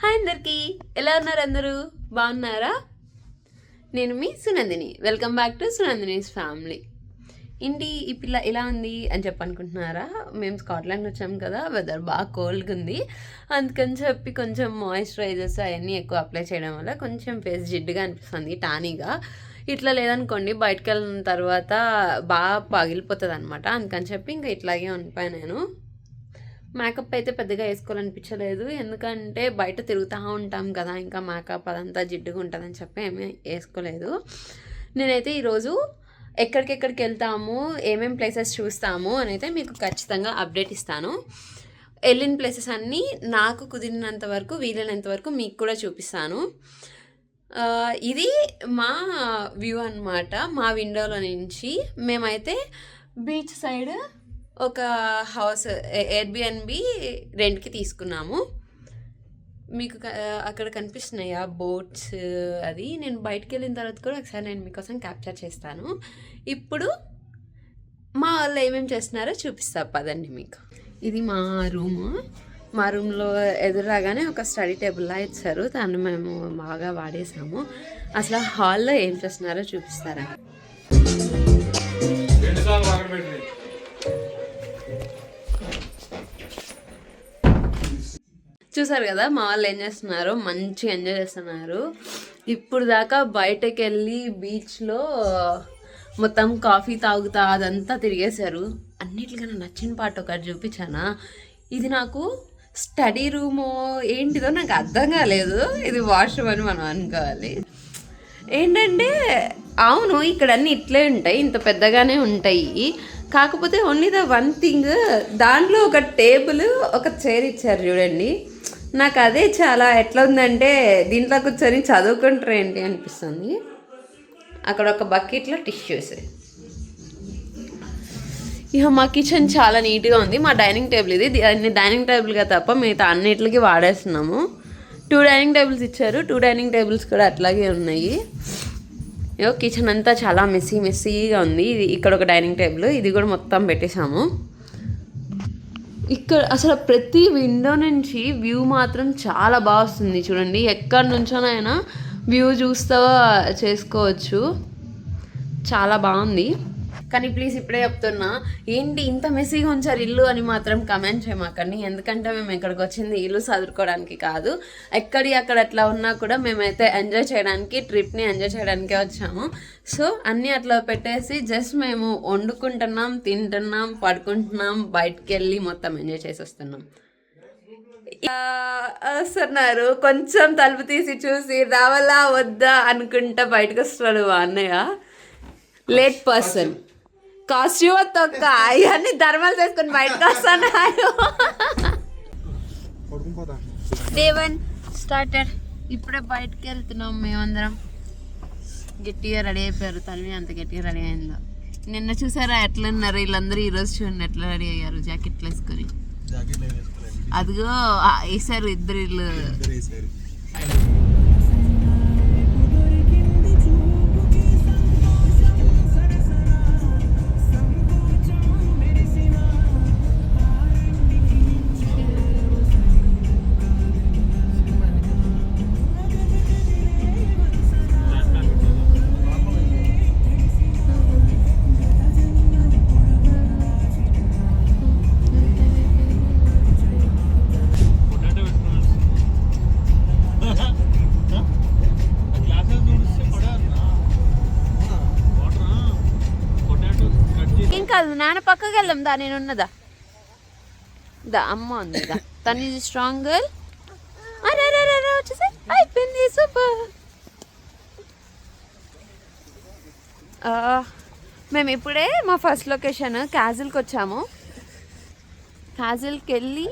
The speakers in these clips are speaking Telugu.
హాయ్ అందరికీ, ఎలా ఉన్నారు? అందరూ బాగున్నారా? నేను మీ Sunandini. Welcome back to Sunandini's family. ఏంటి ఈ పిల్ల ఎలా ఉంది అని చెప్పనుకుంటున్నారా? మేము స్కాట్లాండ్ వచ్చాము కదా, వెదర్ బాగా కోల్డ్గా ఉంది. అందుకని చెప్పి కొంచెం మాయిశ్చరైజర్స్ అవన్నీ ఎక్కువ అప్లై చేయడం వల్ల కొంచెం ఫేస్ జిడ్డుగా అనిపిస్తుంది, టానీగా. ఇట్లా లేదనుకోండి, బయటకు వెళ్ళిన తర్వాత బాగా పగిలిపోతుంది అనమాట. అందుకని చెప్పి ఇంకా ఇట్లాగే ఉండిపోయాను నేను. మేకప్ అయితే పెద్దగా వేసుకోవాలనిపించలేదు, ఎందుకంటే బయట తిరుగుతూ ఉంటాం కదా, ఇంకా మేకప్ అదంతా జిడ్డుగా ఉంటుందని చెప్పి ఏమీ వేసుకోలేదు. నేనైతే ఈరోజు ఎక్కడికెక్కడికి వెళ్తాము, ఏమేమి ప్లేసెస్ చూస్తాము అని అయితే మీకు ఖచ్చితంగా అప్డేట్ ఇస్తాను. వెళ్ళిన ప్లేసెస్ అన్నీ నాకు కుదిరినంత వరకు, వీలైనంత వరకు మీకు కూడా చూపిస్తాను. ఇది మా వ్యూ అన్నమాట. మా విండోలో నుంచి మేమైతే బీచ్ సైడ్ ఒక హౌస్ ఎయిర్బిఎన్బి రెంట్కి తీసుకున్నాము. మీకు అక్కడ కనిపిస్తున్నాయా బోట్స్? అది నేను బయటికి వెళ్ళిన తర్వాత కూడా ఒకసారి నేను మీకోసం క్యాప్చర్ చేస్తాను. ఇప్పుడు మా వాళ్ళు ఏమేమి చేస్తున్నారో చూపిస్తా పదండి మీకు. ఇది మా రూము. మా రూమ్లో ఎదురాగానే ఒక స్టడీ టేబుల్లా ఇచ్చారు, దాన్ని మేము బాగా వాడేసాము. అసలు హాల్లో ఏం చేస్తున్నారో చూపిస్తారా? చూసారు కదా మా వాళ్ళు ఏం చేస్తున్నారు, మంచిగా ఎంజాయ్ చేస్తున్నారు. ఇప్పుడు దాకా బయటకు వెళ్ళి బీచ్లో మొత్తం కాఫీ తాగుతా అదంతా తిరిగేశారు. అన్నిటికన్నా నచ్చిన పాట ఒకటి చూపించానా? ఇది నాకు స్టడీ రూమో ఏంటిదో నాకు అర్థం కాలేదు, ఇది వాష్రూమ్ అని మనం అనుకోవాలి. ఏంటంటే అవును, ఇక్కడ అన్నీ ఇట్లే ఉంటాయి, ఇంత పెద్దగానే ఉంటాయి. కాకపోతే ఓన్లీ ద వన్ థింగ్, దాంట్లో ఒక టేబుల్ ఒక చైర్ ఇచ్చారు చూడండి. నాకు అదే చాలా ఎట్లా ఉందంటే, దీంట్లో కూర్చొని చదువుకుంటారు ఏంటి అనిపిస్తుంది. అక్కడ ఒక బకెట్లో టిష్యూస్. ఇక మా కిచెన్ చాలా నీట్గా ఉంది. మా డైనింగ్ టేబుల్ ఇది, అన్ని డైనింగ్ టేబుల్గా తప్ప మిగతా అన్నిటికి వాడేస్తున్నాము. 2 డైనింగ్ టేబుల్స్ ఇచ్చారు, 2 డైనింగ్ టేబుల్స్ కూడా అట్లాగే ఉన్నాయి. కిచెన్ అంతా చాలా మెస్సీగా ఉంది. ఇది ఇక్కడ ఒక డైనింగ్ టేబుల్, ఇది కూడా మొత్తం పెట్టేశాము. ఇక్కడ అసలు ప్రతి విండో నుంచి వ్యూ మాత్రం చాలా బాగా వస్తుంది చూడండి. ఎక్కడి నుంచోనైనా వ్యూ చూస్తా చేసుకోవచ్చు, చాలా బాగుంది. కానీ ప్లీజ్ ఇప్పుడే చెప్తున్నా, ఏంటి ఇంత మెస్సీగా ఉంచారు ఇల్లు అని మాత్రం కమెంట్ చేయమాకండి. ఎందుకంటే మేము ఇక్కడికి వచ్చింది ఇల్లు చదువుకోవడానికి కాదు. అక్కడ అట్లా ఉన్నా కూడా మేమైతే ఎంజాయ్ చేయడానికి, ట్రిప్ని ఎంజాయ్ చేయడానికే వచ్చాము. సో అన్నీ అట్లా పెట్టేసి జస్ట్ మేము వండుకుంటున్నాం, తింటున్నాం, పడుకుంటున్నాం, బయటకు వెళ్ళి మొత్తం ఎంజాయ్ చేసి వస్తున్నాం. వస్తున్నారు, కొంచెం తలుపు తీసి చూసి రావాలా వద్దా అనుకుంటా బయటకు వస్తున్నాడు మా అన్నయ్య. లేట్ పర్సన్ కాస్ట్యూమ్ తొక్క ఇవన్నీ ధర్మాలు చేసుకొని బయటకు వస్తున్నాడు. Day 1 started. ఇప్పుడే బయటకు వెళ్తున్నాం మేమందరం. గట్టిగా రెడీ అయిపోయారు, తల్లి అంత గట్టిగా రెడీ అయిందో. నిన్న చూసారా ఎట్లా ఉన్నారు వీళ్ళందరూ, ఈరోజు చూడండి ఎట్లా రెడీ అయ్యారు జాకెట్లు వేసుకొని. అదిగో వేసారు ఇద్దరు వీళ్ళు. కాదు నాన్న పక్కకి వెళ్దాం దా, నేను ఉన్నదా దా, అమ్మ ఉంది దా, తను ఇది స్ట్రాంగ్ గర్ల్. వచ్చేసి అయిపోయింది, సూపర్. మేము ఇప్పుడే మా ఫస్ట్ లొకేషన్ క్యాజిల్కి వచ్చాము. క్యాజిల్కి వెళ్ళి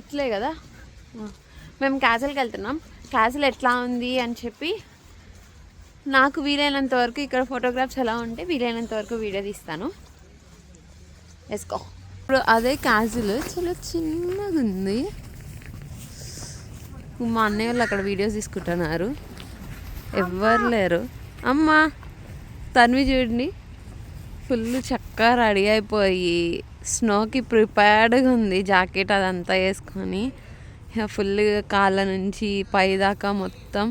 ఇట్లే కదా, మేము క్యాజిల్కి వెళ్తున్నాం. క్యాజిల్ ఎట్లా ఉంది అని చెప్పి నాకు వీలైనంత వరకు ఇక్కడ ఫోటోగ్రాఫ్స్ ఎలా ఉంటే వీలైనంత వరకు వీడియో తీస్తాను. వేసుకో. ఇప్పుడు అదే క్యాజిల్ చాలా చిన్నగా ఉంది. మా అన్నయ్య వాళ్ళు అక్కడ వీడియోస్ తీసుకుంటున్నారు, ఎవ్వరు లేరు. అమ్మ తన్వి చూడండి, ఫుల్ చక్కగా రెడీ అయిపోయి స్నోకి ప్రిపేర్డ్గా ఉంది, జాకెట్ అదంతా వేసుకొని. ఫుల్ కాళ్ళ నుంచి పై దాకా మొత్తం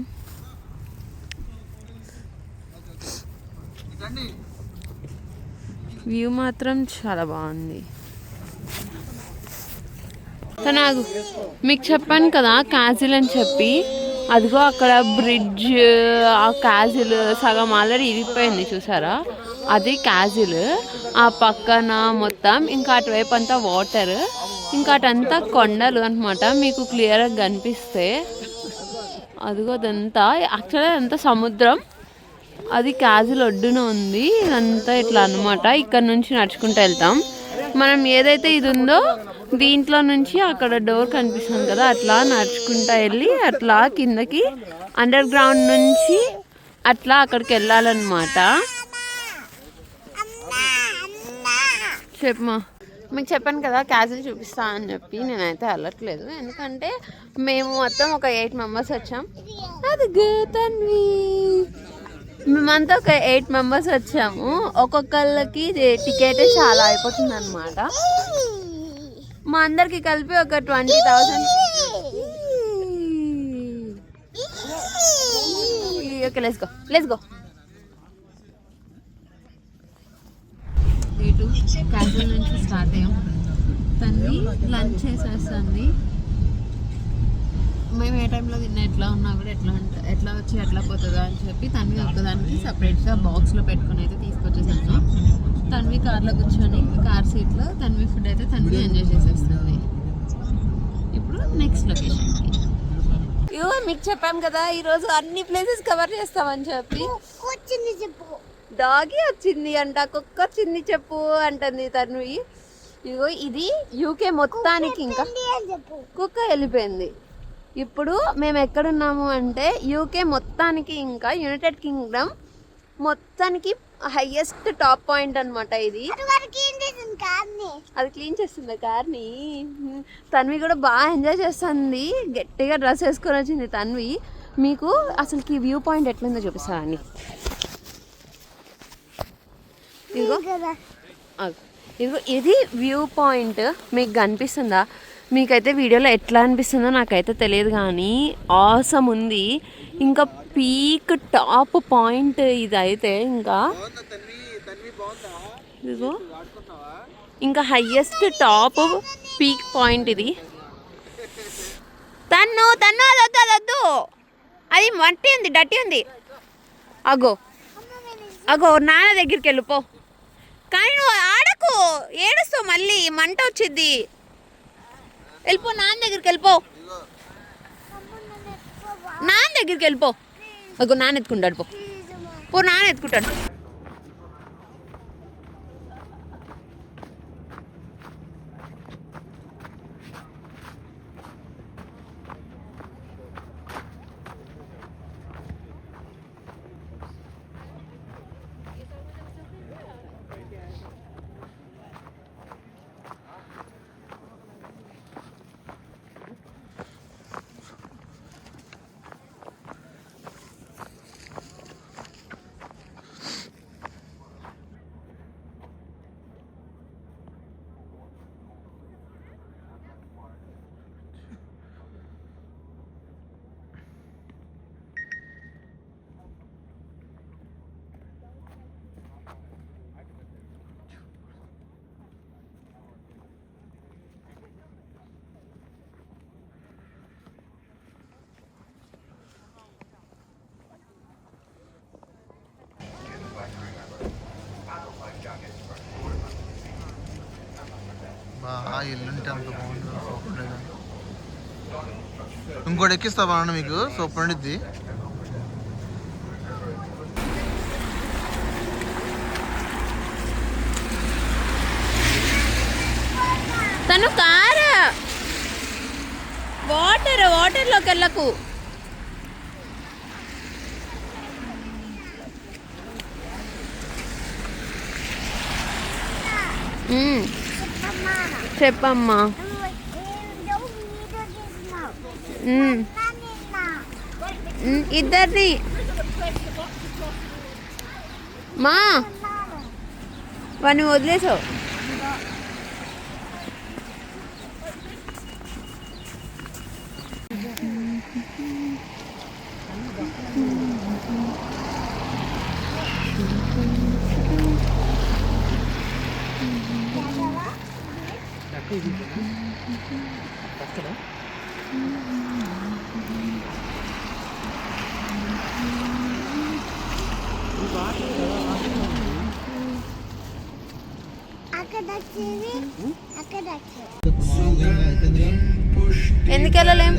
వ్యూ మాత్రం చాలా బాగుంది. నాకు మీకు చెప్పాను కదా క్యాజిల్ అని చెప్పి, అదిగో అక్కడ బ్రిడ్జ్, ఆ క్యాజిల్ సగం ఆల్రెడీ ఇరిగిపోయింది చూసారా, అది క్యాజిల్. ఆ పక్కన మొత్తం ఇంకా అటువైపు అంతా వాటర్, ఇంకా అటంతా కొండలు అనమాట. మీకు క్లియర్గా కనిపిస్తే అదిగో అదంతా యాక్చువల్గా అదంతా సముద్రం, అది క్యాజిల్ ఒడ్డున ఉంది. ఇదంతా ఇట్లా అనమాట. ఇక్కడ నుంచి నడుచుకుంటూ వెళ్తాం. మనం ఏదైతే ఇది ఉందో దీంట్లో నుంచి అక్కడ డోర్ కనిపిస్తుంది కదా, అట్లా నడుచుకుంటూ వెళ్ళి అట్లా కిందకి అండర్ గ్రౌండ్ నుంచి అట్లా అక్కడికి వెళ్ళాలన్నమాట. చెప్పమా, మీకు చెప్పాను కదా క్యాజిల్ చూపిస్తా అని చెప్పి, నేనైతే వెళ్ళట్లేదు. ఎందుకంటే మేము మొత్తం ఒక 8 మెంబర్స్ వచ్చాం. అది తన్వి, మేమంతా ఒక 8 మెంబర్స్ వచ్చాము. ఒక్కొక్కళ్ళకి టికెట్ చాలా అయిపోతుంది అనమాట. మా అందరికి కలిపి ఒక 20,000. Okay, let's go. ఇటు క్యాజువల్ నుంచి స్టార్ట్ అయ్యాం. తన్ని లంచ్ చేసేస్తుంది. మేము ఏ టైంలో తిన్నా ఎట్లా ఉన్నా కూడా ఎట్లా వచ్చి ఎట్లా పోతుందా అని చెప్పి తన్వి ఒక్కదానికి సపరేట్గా బాక్స్లో పెట్టుకుని అయితే తీసుకొచ్చేసాను. తన్వి కార్లో కూర్చొని కార్ సీట్లో తన్వి ఫుడ్ అయితే తన్వి ఎంజాయ్ చేసేస్తుంది. ఇప్పుడు నెక్స్ట్ లొకేషన్కి. మీకు చెప్పాము కదా ఈరోజు అన్ని ప్లేసెస్ కవర్ చేస్తామని చెప్పి. డాగి వచ్చింది అంట, కుక్క వచ్చింది చెప్పు అంటుంది తన్వి. ఇదిగో ఇది యూకే మొత్తానికి, ఇంకా కుక్క వెళ్ళిపోయింది. ఇప్పుడు మేము ఎక్కడున్నాము అంటే యూకే మొత్తానికి, ఇంకా యునైటెడ్ కింగ్డమ్ మొత్తానికి హైయెస్ట్ టాప్ పాయింట్ అనమాట ఇది. అది క్లీన్ చేస్తుంది కార్ని. తన్వి కూడా బాగా ఎంజాయ్ చేస్తుంది. గట్టిగా డ్రెస్ వేసుకొని వచ్చింది తన్వి. మీకు అసలుకి వ్యూ పాయింట్ ఎట్లుందో చూపిస్తానండి. ఇదిగో ఇది వ్యూ పాయింట్. మీకు కనిపిస్తుందా? మీకైతే వీడియోలో ఎట్లా అనిపిస్తుందో నాకైతే తెలియదు, కానీ ఆసమ్ ఉంది. ఇంకా పీక్ టాప్ పాయింట్ ఇది అయితే, ఇంకా ఇదిగో ఇంకా హైయెస్ట్ టాప్ పీక్ పాయింట్ ఇది. తన్ను అదొద్దు, అది మట్టి ఉంది, డట్టి ఉంది. అగో నాన్న దగ్గరికి వెళ్ళిపో. కానీ నువ్వు ఆడకు, ఏడుస్తావు, మళ్ళీ మంట వచ్చింది. వెళ్ళిపో, నాన్న దగ్గరికి వెళ్ళిపో. అగో నాన్న ఎత్తుకుంటాడు, పో నాన్న ఎత్తుకుంటాడు. ఎల్లుంటే అంత బాగుంది. ఇంకోటి ఎక్కిస్తావా అన్న, మీకు సూపర్ ఉండిద్ది. తను కారు వాటర్లోకి వెళ్ళకు. చెప్పమ్మా. ఇద్దరిది మా వాడిని వదిలేసావు. ఎందుకు వెళ్ళలేం?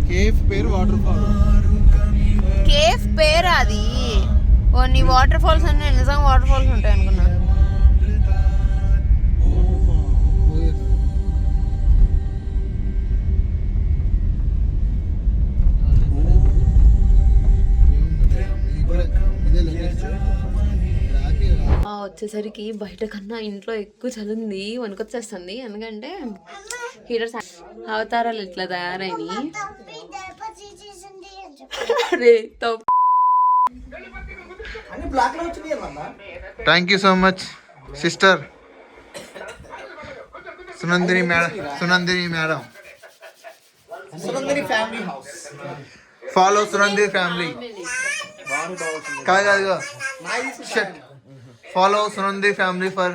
కేఫ్ పేరు వాటర్ ఫాల్. కేఫ్ పేరు అది. ఓ నీ వాటర్ ఫాల్స్ అన్నీ నిజంగా వాటర్ ఫాల్స్ ఉంటాయి అనుకున్నా. వచ్చేసరికి బయట కన్నా ఇంట్లో ఎక్కువ చలింది, వణుకొచ్చేస్తుంది. ఎందుకంటే హీటర్స్ అవతారాలు ఇట్లా తయారైనవి. Thank you so much sister Sunandini madam. Sunandini family house. Follow Sunandini family. కాదు ఫాలో సునంది ఫ్యామిలీ ఫర్